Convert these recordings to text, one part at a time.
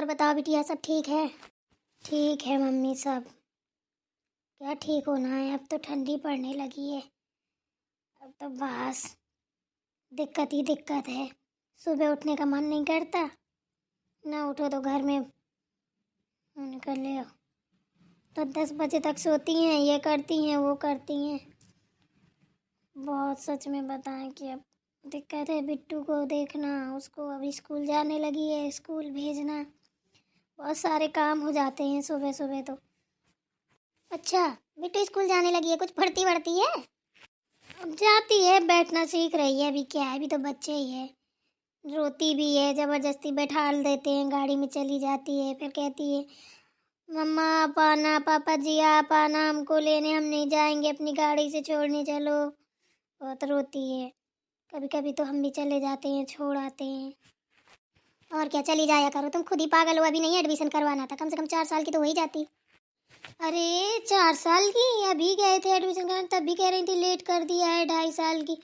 और बताओ बिटिया, सब ठीक है? ठीक है मम्मी, सब क्या ठीक होना है। अब तो ठंडी पड़ने लगी है। अब तो बस दिक्कत ही दिक्कत है। सुबह उठने का मन नहीं करता, ना उठो तो घर में निकल ले तो 10 बजे तक सोती हैं, ये करती हैं वो करती हैं। बहुत सच में बताएं कि अब दिक्कत है। बिट्टू को देखना, उसको अभी स्कूल जाने लगी है, स्कूल भेजना, बहुत सारे काम हो जाते हैं सुबह सुबह तो। अच्छा, बिट्टू स्कूल जाने लगी है, कुछ पढ़ती वढ़ती है? अब जाती है, बैठना सीख रही है। अभी क्या है, अभी तो बच्चे ही है। रोती भी है, ज़बरदस्ती बैठाल देते हैं, गाड़ी में चली जाती है, फिर कहती है मम्मा आप आना, पापा जी आप आना, हमको लेने, हम नहीं जाएंगे, अपनी गाड़ी से छोड़ने चलो। बहुत रोती है। कभी कभी तो हम भी चले जाते हैं, छोड़ आते हैं। और क्या, चली जाया करो, तुम खुद ही पागल हो। अभी नहीं एडमिशन करवाना था? कम से कम 4 साल की तो हो ही जाती। अरे 4 साल की? अभी गए थे एडमिशन कराने, तब भी कह रही थी लेट कर दिया है, 2.5 साल की।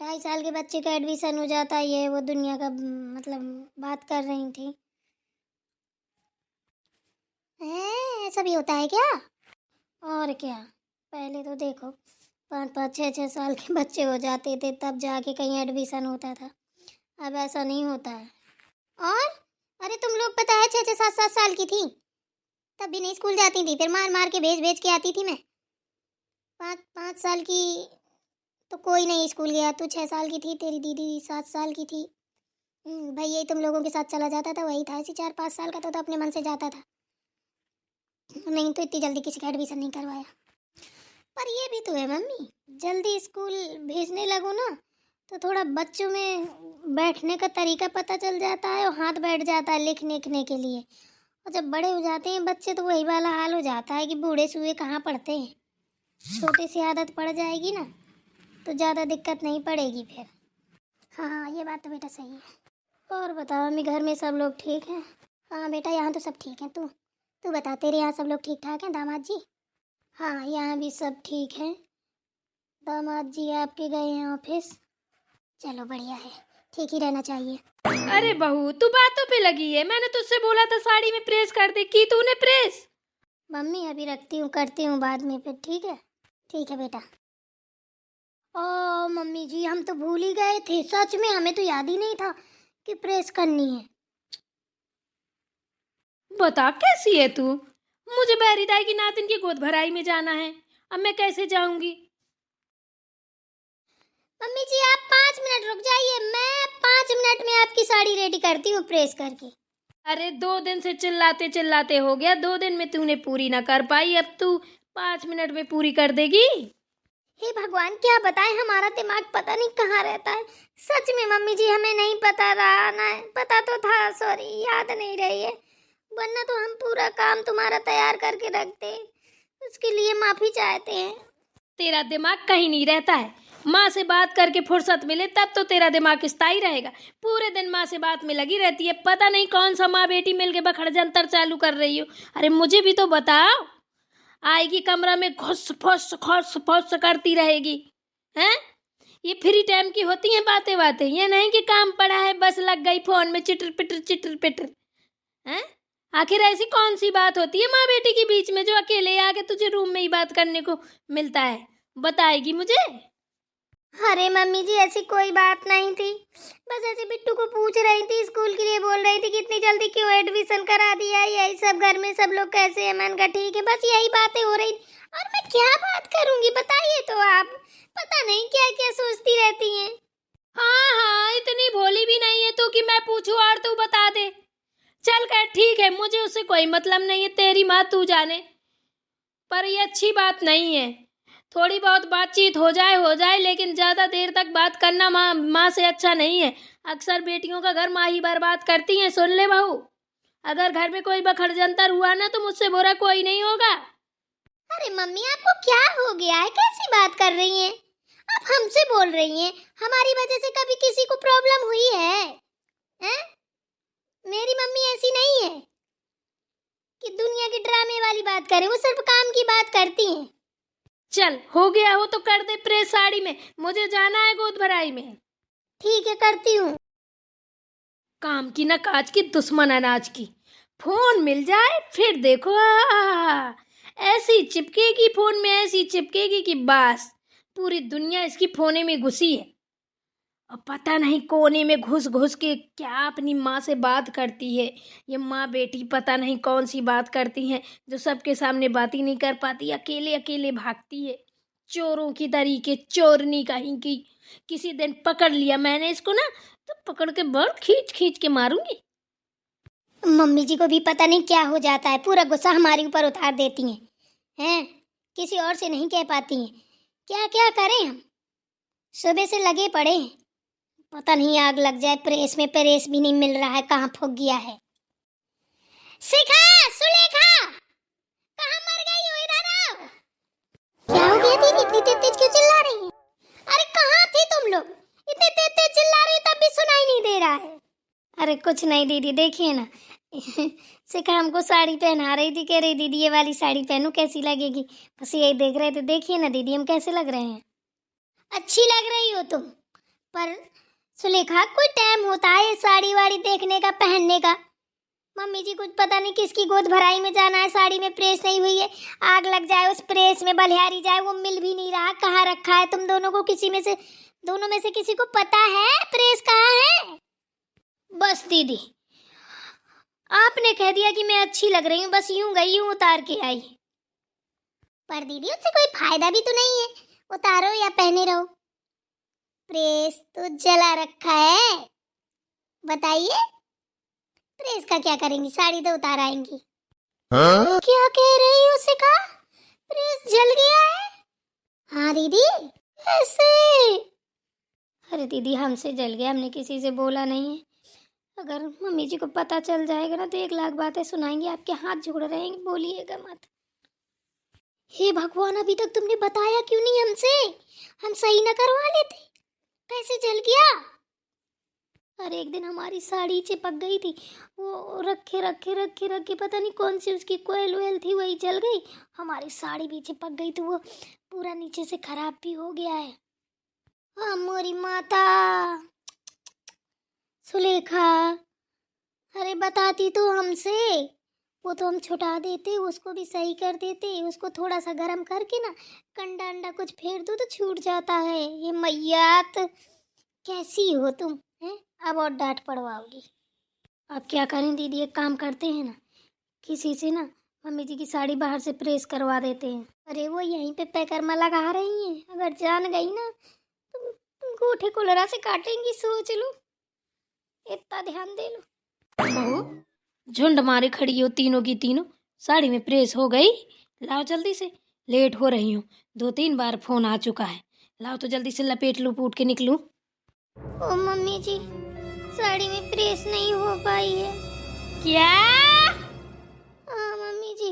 2.5 साल के बच्चे का एडमिशन हो जाता है, ये वो दुनिया का मतलब बात कर रही थी। है, ऐसा भी होता है क्या? और क्या, पहले तो देखो 5-5, 6-6 साल के बच्चे हो जाते थे, तब जाके कहीं एडमिशन होता था। अब ऐसा नहीं होता है। और अरे तुम लोग पता है 6-6 7-7 साल की थी तब भी नहीं स्कूल जाती थी, फिर मार मार के भेज भेज के आती थी मैं। 5-5 साल की तो कोई नहीं स्कूल गया। तू 6 साल की थी, तेरी दीदी 7 साल की थी। भैया ही तुम लोगों के साथ चला जाता था, वही था। ऐसे 4-5 साल का तो अपने मन से जाता था। नहीं तो इतनी जल्दी किसी का एडमिशन नहीं करवाया। पर ये भी तो है मम्मी, जल्दी स्कूल भेजने लगो ना तो थोड़ा बच्चों में बैठने का तरीका पता चल जाता है, और हाथ बैठ जाता है लिखने के लिए। और जब बड़े हो जाते हैं बच्चे तो वही वाला हाल हो जाता है कि बूढ़े सूढ़े कहाँ पढ़ते हैं। छोटी सी आदत पड़ जाएगी ना तो ज़्यादा दिक्कत नहीं पड़ेगी फिर। हाँ, ये बात तो बेटा सही है। और बताओ मम्मी, घर में सब लोग ठीक हैं? हाँ बेटा, यहाँ तो सब ठीक हैं। तू बता, तेरे यहाँ सब लोग ठीक ठाक हैं? दामाद जी? हाँ, यहाँ भी सब ठीक हैं। दामाद जी आपके गए हैं ऑफिस। चलो बढ़िया है, ठीक ही रहना चाहिए। अरे बहू, तू बातों पे लगी है। मैंने तुझसे बोला था साड़ी में प्रेस कर दे, की तूने प्रेस? मम्मी अभी रखती हूँ, करती हूँ बाद में फिर। ठीक है बेटा। ओ मम्मी जी, हम तो भूल ही गए थे, सच में हमें तो याद ही नहीं था कि प्रेस करनी है। बता कैसी है तू? मुझे बहरीदाई की नातिन की गोद भराई में जाना है, अब मैं कैसे जाऊंगी? मम्मी जी आप 5 मिनट रुक जाइए, मैं 5 मिनट में आपकी साड़ी रेडी करती हूँ प्रेस करके। अरे 2 दिन से चिल्लाते चिल्लाते हो गया, 2 दिन में तूने पूरी ना कर पाई, अब तू 5 मिनट में पूरी कर देगी? हे भगवान, क्या बताएं, हमारा दिमाग पता नहीं कहाँ रहता है। सच में मम्मी जी, हमें नहीं पता रहा ना, पता तो था, सॉरी, याद नहीं रही है। वरना तो हम पूरा काम तुम्हारा तैयार करके रखते। उसके लिए माफी चाहते हैं। तेरा दिमाग कहीं नहीं रहता है। माँ से बात करके फुर्सत मिले तब तो तेरा दिमाग स्थायी रहेगा। पूरे दिन माँ से बात में लगी रहती है, पता नहीं कौन सा माँ बेटी मिलके बखड़ जंतर चालू कर रही हो। अरे मुझे भी तो बताओ। आएगी कमरा में घुस फुस करती रहेगी, हैं? ये फ्री टाइम की होती हैं बातें, ये नहीं कि काम पड़ा है बस लग गई फोन में चिटर पिटर, हैं? आखिर ऐसी कौन सी बात होती है माँ बेटी के बीच में जो अकेले आके तुझे रूम में ही बात करने को मिलता है? बताएगी मुझे? अरे मम्मी जी, ऐसी कोई बात नहीं थी। बस ऐसे बिट्टू को पूछ रही थी, स्कूल के लिए बोल रही थी कि इतनी जल्दी क्यों एडमिशन करा दिया, यही सब, घर में सब लोग कैसे हैं? मैंने कहा ठीक है, बस यही बातें हो रही। और मैं क्या बात करूंगी बताइए तो आप। पता नहीं क्या क्या सोचती रहती हैं। हाँ हाँ, इतनी भोली भी नहीं है तू कि मैं पूछूं और तू बता दे। चल कर ठीक है, मुझे उससे कोई मतलब नहीं है, तेरी माँ तू जाने। पर ये अच्छी बात नहीं है। थोड़ी बहुत बातचीत हो जाए लेकिन ज़्यादा देर तक बात करना माँ से अच्छा नहीं है। अक्सर बेटियों का घर माँ ही बर्बाद करती हैं। सुन ले बहू, अगर घर में कोई बखड़जंतर हुआ ना तो मुझसे बुरा कोई नहीं होगा। अरे मम्मी, आपको क्या हो गया है? कैसी बात कर रही हैं आप? हमसे बोल रही हैं? हमारी वजह से कभी किसी को प्रॉब्लम हुई है? हैं? मेरी मम्मी ऐसी नहीं है कि दुनिया के ड्रामे वाली बात करे, वो सिर्फ काम की बात करती हैं। चल हो गया हो तो कर दे प्रेस साड़ी में, मुझे जाना है गोद भराई में। ठीक है, करती हूँ। काम की ना काज की, दुश्मन अनाज की। फोन मिल जाए फिर देखो, ऐसी चिपकेगी फोन में, ऐसी चिपकेगी कि बस पूरी दुनिया इसकी फोने में घुसी है। और पता नहीं कोने में घुस घुस के क्या अपनी माँ से बात करती है। ये माँ बेटी पता नहीं कौन सी बात करती हैं, जो सबके सामने बात ही नहीं कर पाती, अकेले अकेले भागती है चोरों की तरीके, चोरनी कहीं की। किसी दिन पकड़ लिया मैंने इसको ना, तो पकड़ के बड़ खींच खींच के मारूंगी। मम्मी जी को भी पता नहीं क्या हो जाता है, पूरा गुस्सा हमारे ऊपर उतार देती हैं, किसी और से नहीं कह पाती हैं। क्या क्या करें हम, सुबह से लगे पड़े हैं, पता नहीं आग लग जाए प्रेस में, प्रेस भी नहीं मिल रहा है, कहाँ फूक गया है। शिखा, सुलेखा, कहाँ मर गई हो, इधर आओ। क्या हो गया दीदी, इतनी तेज तेज क्यों चिल्ला रही हैं? अरे कहाँ थे तुम लोग, इतने तेज तेज चिल्ला रही तब भी सुनाई नहीं दे रहा है। अरे कुछ नहीं दीदी, देखिए ना शिखा हमको साड़ी पहना रही थी, कह रही दीदी ये वाली साड़ी पहनूं कैसी लगेगी, बस यही देख रहे थे। देखिए ना दीदी हम कैसे लग रहे हैं। अच्छी लग रही हो तुम, पर सुलेखा कोई टाइम होता है साड़ी वाड़ी देखने का, पहनने का। मम्मी जी कुछ पता नहीं किसकी गोद भराई में जाना है, साड़ी में प्रेस नहीं हुई है, आग लग जाए उस प्रेस में, बलिहारी जाए, वो मिल भी नहीं रहा, कहाँ रखा है। तुम दोनों को किसी में से, दोनों में से किसी को पता है प्रेस कहाँ है? बस दीदी आपने कह दिया कि मैं अच्छी लग रही हूँ, बस यूं गई यूं उतार के आई। पर दीदी उससे कोई फायदा भी तो नहीं है, उतारो या पहने रहो, प्रेस तो जला रखा है। बताइए प्रेस का क्या करेंगी, साड़ी तो उतार आएंगी। हाँ? क्या कह रही हो शिखा, प्रेस जल गया है? हाँ दीदी कैसे? अरे दीदी हमसे जल गया, हमने किसी से बोला नहीं है। अगर मम्मी जी को पता चल जाएगा ना तो 1 लाख बातें सुनाएंगे, आपके हाथ जुड़ रहेंगे, बोलिएगा मत। हे भगवान, अभी तक तुमने बताया क्यों नहीं हमसे, हम सही न करवा लेते, कैसे जल गया? अरे एक दिन हमारी साड़ी चिपक गई थी, वो रखे रखे रखे रखे पता नहीं कौन सी उसकी कोयल वेल थी, वही जल गई, हमारी साड़ी भी चिपक गई, तो वो पूरा नीचे से खराब भी हो गया है। मोरी माता, सुलेखा, अरे बताती तो हमसे, वो तो हम छुटा देते, उसको भी सही कर देते, उसको थोड़ा सा गर्म करके ना कंडा अंडा कुछ फेर दो तो छूट जाता है। ये मैयात कैसी हो तुम हैं, अब और डांट पड़वाओगी। अब क्या करें दीदी, एक काम करते हैं ना, किसी से ना मम्मी जी की साड़ी बाहर से प्रेस करवा देते हैं। अरे वो यहीं पे पैकरमा लगा रही हैं, अगर जान गई ना तो अंगूठे कुलरा से काटेंगी, सोच लो, इतना ध्यान दे लो। बहू झुंड मारे खड़ी हो तीनों की तीनों, साड़ी में प्रेस हो गई, लाओ जल्दी से, लेट हो रही हूँ, 2-3 बार फोन आ चुका है, लाओ तो जल्दी से लपेट लूट के निकलूं। ओ मम्मी जी साड़ी में प्रेस नहीं हो पाई है। क्या? हाँ मम्मी जी,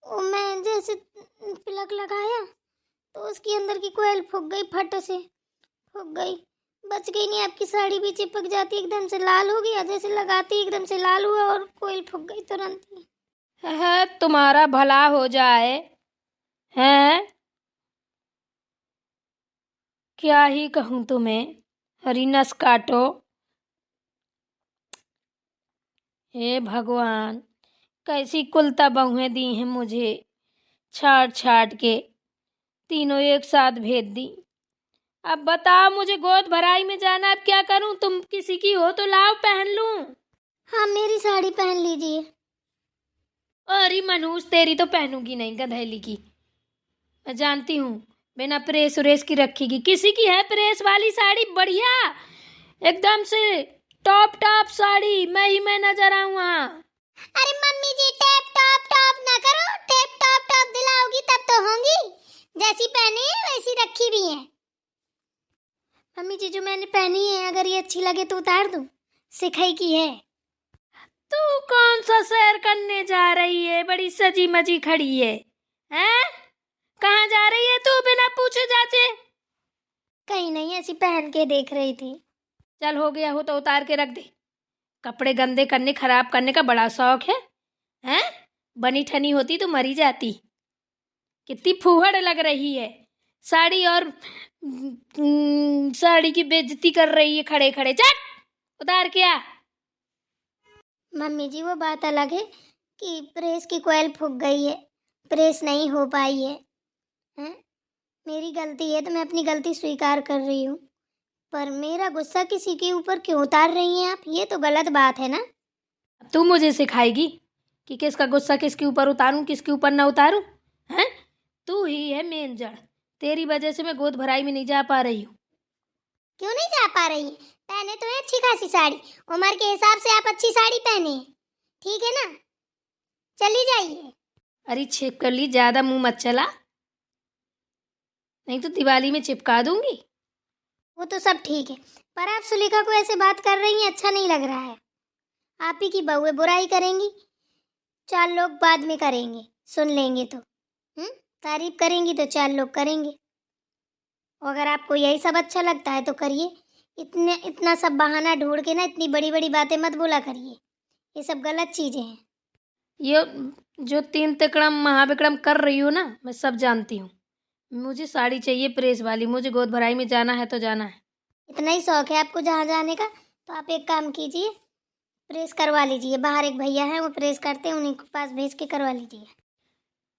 वो मैं जैसे प्लग लगाया तो उसके अंदर की कोयल फूक गई, फट से फूक गई, बच गई नहीं, आपकी साड़ी भी चिपक जाती, एकदम से लाल हो गया, जैसे लगाती एकदम से लाल हुआ और कोयल फूक गई तुरंत ही। है तुम्हारा भला हो जाए, हैं क्या ही कहूँ तुम्हें, हरी नस काटो। हे भगवान, कैसी कुलता बहुएं दी हैं मुझे, छाट छाट के तीनों एक साथ भेज दी। अब बताओ मुझे गोद भराई में जाना, अब क्या करूं, तुम किसी की हो तो लाओ पहन लूं। हाँ मेरी साड़ी पहन लीजिए। अरे मनूस तेरी तो पहनूंगी नहीं, गधेली की, मैं जानती हूँ बिना प्रेस उरेस की रखेगी। किसी की है प्रेस वाली साड़ी बढ़िया, एकदम से टॉप टॉप साड़ी, मैं नजर आऊँ वहाँ। अरे मम्मी जी टेप टॉप टॉप ना करो, टेप टॉप टॉप दिलाओगी तब तो होंगी, जैसी पहनी है वैसी रखी भी है। मम्मी जी जो मैंने पहनी है अगर ये अच्छी लगे तो उतार दूं, सिखाई की है। तू कौन सा सैर करने जा रही है, बड़ी सजी मजी खड़ी है, हैं? कहाँ जा रही है तू बिना पूछे जाचे? कहीं नहीं, ऐसी पहन के देख रही थी। चल हो गया हो तो उतार के रख दे, कपड़े गंदे करने खराब करने का बड़ा शौक है, हैं? बनी ठनी होती तो मरी जाती। कितनी फूहड़ लग रही है साड़ी, और साड़ी की बेइज्जती कर रही है खड़े खड़े, चल उतार के आ। मम्मी जी वो बात अलग है कि प्रेस की कोयल फूक गई है, प्रेस नहीं हो पाई है। हैं? मेरी गलती है तो मैं अपनी गलती स्वीकार कर रही हूँ, पर मेरा गुस्सा किसी के ऊपर क्यों उतार रही हैं आप? ये तो गलत बात है ना। तू मुझे सिखाएगी कि किसका गुस्सा किसके ऊपर उतारूं, किसके ऊपर ना उतारूं? हैं? तू ही है मेन जड़। तेरी वजह से मैं गोद भराई में नहीं जा पा रही हूँ। क्यों नहीं जा पा रही हैं? पहने तो है अच्छी खासी साड़ी, उम्र के हिसाब से आप अच्छी साड़ी पहने हैं, ठीक है ना? चली जाइए। अरे छिप कर ली, ज्यादा मुंह मत चला, नहीं तो दिवाली में चिपका दूंगी। वो तो सब ठीक है, पर आप सुलेखा को ऐसे बात कर रही हैं, अच्छा नहीं लग रहा है। आप ही की बहू है, बुराई करेंगी, 4 लोग बाद में करेंगे, सुन लेंगे तो। तारीफ करेंगी तो 4 लोग करेंगे। और अगर आपको यही सब अच्छा लगता है तो करिए। इतना सब बहाना ढूंढ के ना इतनी बड़ी बड़ी बातें मत बोला करिए, ये सब गलत चीजें हैं। ये जो 3 तिकड़म महाविक्रम कर रही हो ना, मैं सब जानती हूँ। मुझे साड़ी चाहिए प्रेस वाली, मुझे गोद भराई में जाना है तो जाना है। इतना ही शौक है आपको जहाँ जाने का, तो आप एक काम कीजिए, प्रेस करवा लीजिए। बाहर एक भैया है, वो प्रेस करते हैं, उन्हीं के पास भेज के करवा लीजिए।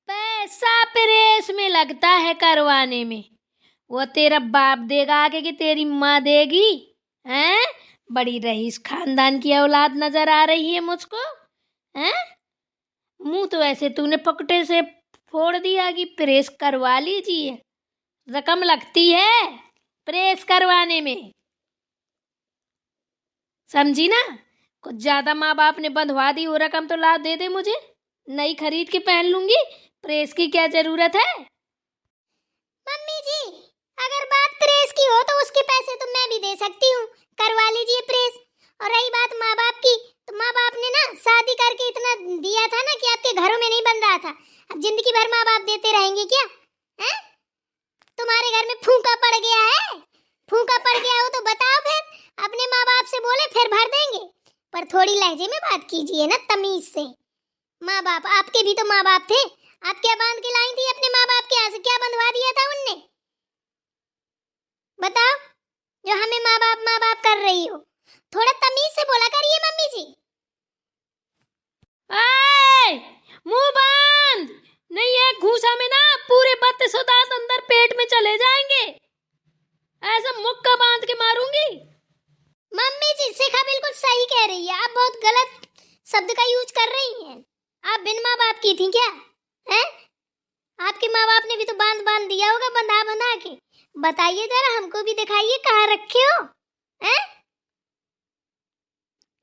पैसा प्रेस में लगता है करवाने में, वो तेरा बाप देगा आगे कि तेरी माँ देगी? हैं? बड़ी रईस खानदान की औलाद नजर आ रही है मुझको। हैं? मुंह तो ऐसे तूने पकटे से फोड़ दिया कि प्रेस करवा लीजिए। रकम लगती है प्रेस करवाने में, समझी ना? कुछ ज्यादा माँ बाप ने बंधवा दी वो रकम तो ला दे दे मुझे, नई खरीद के पहन लूंगी। प्रेस की क्या जरूरत है? मम्मी जी, अगर बात प्रेस की हो तो उसके पैसे तो मैं भी दे सकती हूँ, करवा लीजिए प्रेस। और रही बात माँ बाप की, तो माँ बाप ने ना शादी करके इतना दिया था ना कि आपके घरों में नहीं बन रहा था। अब जिंदगी भर माँ बाप देते रहेंगे क्या? हैं? तुम्हारे घर में फूंका पड़ गया है? फूंका पड़ गया हो तो बताओ, फिर अपने माँ बाप से बोले, फिर भर देंगे। पर थोड़ी लहजे में बात कीजिए ना, तमीज से। माँ बाप आपके भी तो माँ बाप थे, आप क्या बांध के लाई थी अपने माँ बाप के यहाँ से? क्या बंधवा दिया था उनने? बताओ, जो हमें माँ बाप कर रही हो। थोड़ा तमीज से बोला करिए मम्मी जी। आए, मुंह बंद, नहीं है घूसा में ना पूरे 32 दांत अंदर पेट में चले जाएंगे, ऐसा मुक्का बांध के मारूंगी। मम्मी जी शिखा बिल्कुल सही कह रही है, आप बहुत गलत शब्द का यूज कर रही हैं। आप बिन माँ बाप की थी क्या? हैं? आपके माँ बाप ने भी तो बांध बांध दिया होगा, बंधा बंधा के। बताइए जरा, हमको भी दिखाइए कहाँ रखे हो। हैं?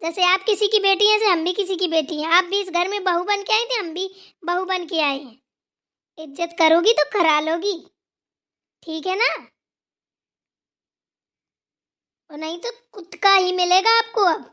जैसे आप किसी की बेटी हैं, से हम भी किसी की बेटी हैं। आप भी इस घर में बहू बन के आई थी, हम भी बहू बन के आए हैं। इज्जत करोगी तो करा लोगी, ठीक है ना? और नहीं तो कुत्ता ही मिलेगा आपको अब।